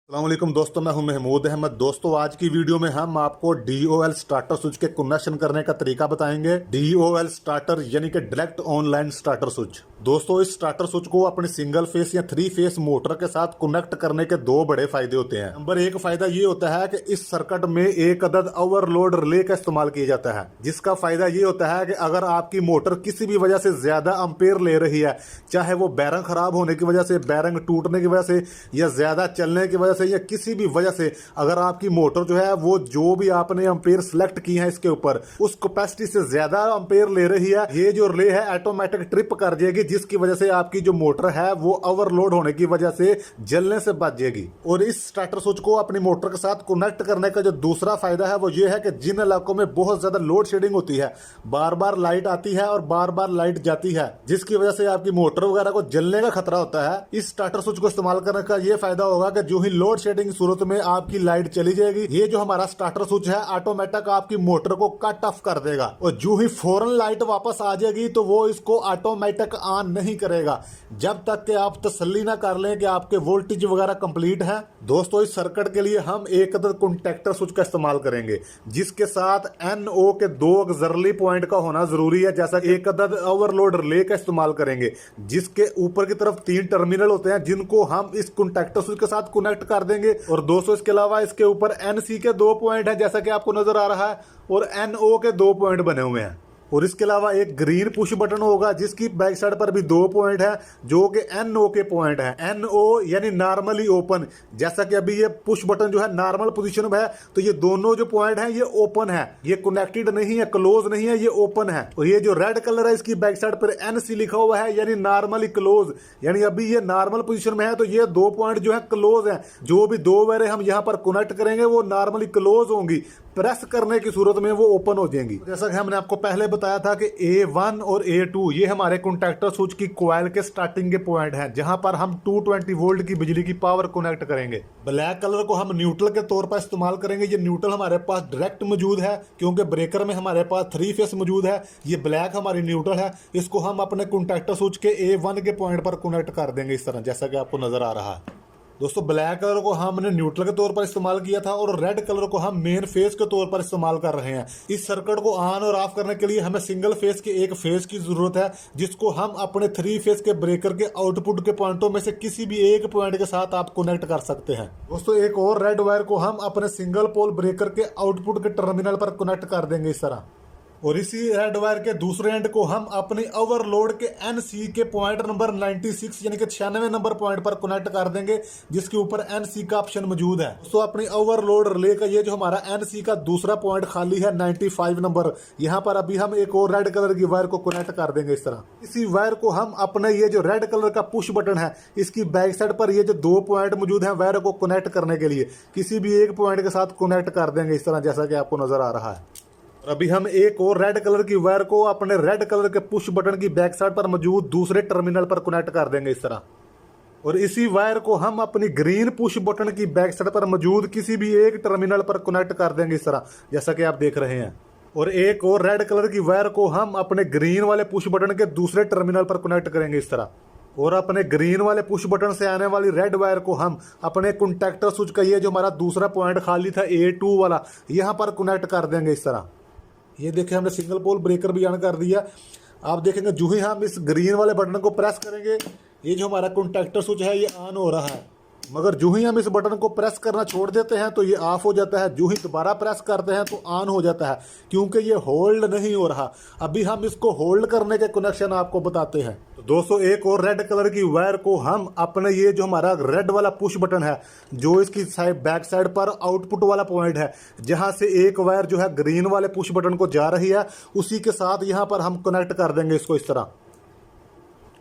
अस्सलामुअलैकुम दोस्तों, मैं हूं महमूद अहमद। दोस्तों आज की वीडियो में हम आपको DOL स्टार्टर स्विच के कनेक्शन करने का तरीका बताएंगे। DOL स्टार्टर यानी कि डायरेक्ट ऑनलाइन स्टार्टर स्विच। दोस्तों इस स्टार्टर स्विच को अपने सिंगल फेस या 3 फेस मोटर के साथ कनेक्ट करने के दो बड़े फायदे होते हैं। नंबर 1 फायदा ये होता है कि इस सर्किट में एक अदद ओवरलोड रिले का इस्तेमाल किया जाता है, जिसका फायदा ये होता है कि अगर आपकी मोटर किसी भी वजह से ज्यादा अम्पेयर ले रही है, चाहे वो बैरंग खराब होने की वजह से, बैरंग टूटने की वजह से, या ज्यादा चलने की वजह से, या किसी भी वजह से अगर आपकी मोटर जो है वो जो भी आपने अम्पेयर सिलेक्ट की है इसके ऊपर उस कैपेसिटी से ज्यादा अम्पेयर ले रही है, ये जो रिले है ऑटोमेटिक ट्रिप कर जाएगी, जिसकी वजह से आपकी जो मोटर है वो ओवरलोड होने की वजह से जलने से बच जाएगी। और इस स्टार्टर स्विच को अपनी मोटर के साथ कनेक्ट करने का जो दूसरा फायदा है वो ये है कि जिन इलाकों में बहुत ज्यादा लोड शेडिंग होती है, बार बार लाइट आती है और बार बार लाइट जाती है, जिसकी वजह से आपकी मोटर वगैरह को जलने का खतरा होता है, इस स्टार्टर स्विच को इस्तेमाल करने का ये फायदा होगा कि जो ही लोड शेडिंग की सूरत में आपकी लाइट चली जाएगी, ये जो हमारा स्टार्टर स्विच है ऑटोमेटिक आपकी मोटर को कट ऑफ कर देगा, और जो ही फौरन लाइट वापस आ जाएगी तो वो इसको ऑटोमेटिक ऑन नहीं करेगा जब तक कि आप तसल्ली ना कर लें कि आपके वोल्टेज वगैरह कंप्लीट है। दोस्तों इस सर्किट के लिए हम एक अदद कॉन्टैक्टर स्विच का इस्तेमाल करेंगे, जिसके साथ NO के 2 ऑक्सिलरी पॉइंट का होना जरूरी है। जैसा एक अदद ओवरलोड रिले का इस्तेमाल करेंगे, जिसके ऊपर की तरफ 3 टर्मिनल होते हैं, जिनको हम इस कॉन्टैक्टर स्विच के साथ कनेक्ट कर देंगे। और दोस्तों इसके अलावा इसके ऊपर NC के 2 पॉइंट है, जैसा कि आपको नजर आ रहा है, और NO के 2 पॉइंट बने हुए हैं। और इसके अलावा एक ग्रीन पुश बटन होगा, जिसकी बैक साइड पर भी 2 पॉइंट है, जो कि NO के पॉइंट है। NO यानी नॉर्मली ओपन। जैसा कि अभी ये पुश बटन जो है नॉर्मल पोजीशन में है, तो ये दोनों जो पॉइंट है ये ओपन है, ये कनेक्टेड नहीं है, क्लोज नहीं है, ये ओपन है। और ये जो रेड कलर है इसकी बैक साइड पर NC लिखा हुआ है, यानी नॉर्मली क्लोज, यानी अभी ये नॉर्मल पोजीशन में है, तो ये 2 पॉइंट जो है क्लोज है। जो भी 2 वायरें हम यहाँ पर कनेक्ट करेंगे वो नॉर्मली क्लोज होंगी, प्रेस करने की सूरत में वो ओपन हो जाएंगी। जैसा कि हमने आपको पहले बताया था कि A1 और A2 ये हमारे कॉन्टैक्टर स्विच की कॉइल के स्टार्टिंग के पॉइंट हैं, जहां पर हम 220 वोल्ट की बिजली की पावर कनेक्ट करेंगे। ब्लैक कलर को हम न्यूट्रल के तौर पर इस्तेमाल करेंगे। ये न्यूट्रल हमारे पास डायरेक्ट मौजूद है, क्योंकि ब्रेकर में हमारे पास 3 फेस मौजूद है। ये ब्लैक हमारी न्यूट्रल है, इसको हम अपने कॉन्टैक्टर स्विच के A1 के पॉइंट पर कनेक्ट कर देंगे इस तरह, जैसा कि आपको नजर आ रहा है। दोस्तों ब्लैक कलर को हमने न्यूट्रल के तौर पर इस्तेमाल किया था, और रेड कलर को हम मेन फेस के तौर पर इस्तेमाल कर रहे हैं। इस सर्किट को ऑन और ऑफ करने के लिए हमें सिंगल फेस के एक फेस की जरूरत है, जिसको हम अपने 3 फेस के ब्रेकर के आउटपुट के पॉइंटों में से किसी भी एक पॉइंट के साथ आप कनेक्ट कर सकते हैं। दोस्तों एक और रेड वायर को हम अपने सिंगल पोल ब्रेकर के आउटपुट के टर्मिनल पर कनेक्ट कर देंगे इस तरह। और इसी रेड वायर के दूसरे एंड को हम अपनी ओवरलोड के NC के पॉइंट नंबर 96 यानी कि 96 नंबर पॉइंट पर कनेक्ट कर देंगे, जिसके ऊपर NC का ऑप्शन मौजूद है। तो अपनी ओवरलोड रिले का ये जो हमारा NC का दूसरा पॉइंट खाली है 95 नंबर, यहाँ पर अभी हम एक और रेड कलर की वायर को कनेक्ट कर देंगे इस तरह। इसी वायर को हम अपने ये जो रेड कलर का पुश बटन है, इसकी बैक साइड पर ये जो 2 पॉइंट मौजूद है वायर को कनेक्ट करने के लिए, किसी भी एक पॉइंट के साथ कनेक्ट कर देंगे इस तरह, जैसा कि आपको नजर आ रहा है। अभी हम एक और रेड कलर की वायर को अपने रेड कलर के पुश बटन की बैक साइड पर मौजूद दूसरे टर्मिनल पर कनेक्ट कर देंगे इस तरह। और इसी वायर को हम अपनी ग्रीन पुश बटन की बैक साइड पर मौजूद किसी भी एक टर्मिनल पर कनेक्ट कर देंगे इस तरह, जैसा कि आप देख रहे हैं। और एक और रेड कलर की वायर को हम अपने ग्रीन वाले पुश बटन के दूसरे टर्मिनल पर कनेक्ट करेंगे इस तरह। और अपने ग्रीन वाले पुश बटन से आने वाली रेड वायर को हम अपने कॉन्टैक्टर स्विच का ये जो हमारा दूसरा पॉइंट खाली था A2 वाला, यहाँ पर कनेक्ट कर देंगे इस तरह। ये देखें हमने सिंगल पोल ब्रेकर भी ऑन कर दिया। आप देखेंगे जो ही हम इस ग्रीन वाले बटन को प्रेस करेंगे, ये जो हमारा कॉन्टैक्टर स्विच है ये ऑन हो रहा है, मगर जो ही हम इस बटन को प्रेस करना छोड़ देते हैं तो ये ऑफ हो जाता है। जो ही दोबारा प्रेस करते हैं तो ऑन हो जाता है, क्योंकि ये होल्ड नहीं हो रहा। अभी हम इसको होल्ड करने के कनेक्शन आपको बताते हैं। तो दोस्तों एक और रेड कलर की वायर को हम अपने ये जो हमारा रेड वाला पुश बटन है, जो इसकी साइड बैक साइड पर आउटपुट वाला पॉइंट है, जहां से एक वायर जो है ग्रीन वाले पुश बटन को जा रही है, उसी के साथ यहाँ पर हम कनेक्ट कर देंगे इसको इस तरह।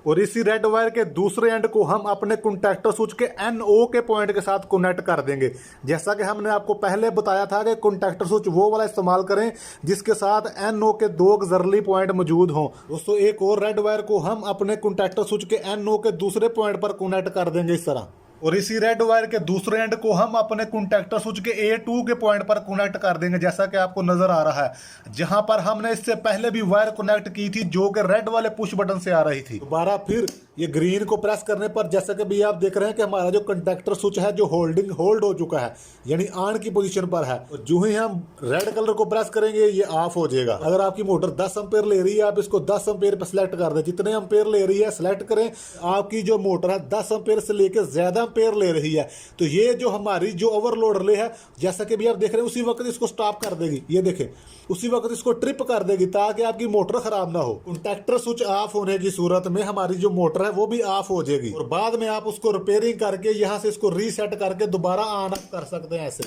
और इसी रेड वायर के दूसरे एंड को हम अपने कॉन्टैक्टर स्विच के NO के पॉइंट के साथ कनेक्ट कर देंगे। जैसा कि हमने आपको पहले बताया था कि कॉन्टैक्टर स्विच वो वाला इस्तेमाल करें जिसके साथ NO के 2 ऑक्सिलरी पॉइंट मौजूद हों। दोस्तों एक और रेड वायर को हम अपने कॉन्टैक्टर स्विच के NO के दूसरे पॉइंट पर कनेक्ट कर देंगे इस तरह। और इसी रेड वायर के दूसरे एंड को हम अपने कॉन्टैक्टर स्विच के A2 के पॉइंट पर कनेक्ट कर देंगे, जैसा कि आपको नजर आ रहा है। जहां पर हमने इससे पहले भी वायर कनेक्ट की थी जो कि रेड वाले पुश बटन से आ रही थी। दोबारा फिर ये ग्रीन को प्रेस करने पर जैसा कि भी आप देख रहे हैं कि हमारा जो कंडक्टर स्विच है जो होल्ड हो चुका है, यानी ऑन की पोजीशन पर है। और जो ही हम रेड कलर को प्रेस करेंगे ये ऑफ हो जाएगा। अगर आपकी मोटर 10 एम्पेयर ले रही है, आप इसको 10 एम्पेयर पे सिलेक्ट कर दें। जितने एम्पेयर ले रही है सिलेक्ट करें। आपकी जो मोटर है 10 एम्पेयर से लेकर ज्यादा एम्पेयर ले रही है तो ये जो हमारी जो ओवरलोड रिले है, जैसा कि भी आप देख रहे हैं, उसी वक्त इसको स्टॉप कर देगी। ये देखें, उसी वक्त इसको ट्रिप कर देगी ताकि आपकी मोटर खराब ना हो। कॉन्टैक्टर स्विच ऑफ होने की सूरत में हमारी जो मोटर है वो भी ऑफ हो जाएगी और बाद में आप उसको रिपेयरिंग करके यहाँ से इसको रीसेट करके दोबारा ऑन अप कर सकते हैं, ऐसे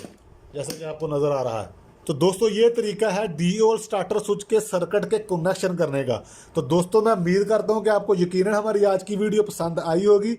जैसे कि आपको नजर आ रहा है। तो दोस्तों ये तरीका है DOL स्टार्टर स्विच के सर्किट के कनेक्शन करने का। तो दोस्तों मैं उम्मीद करता हूँ कि आपको यकीनन हमारी आज की वीडियो पसंद आई होगी।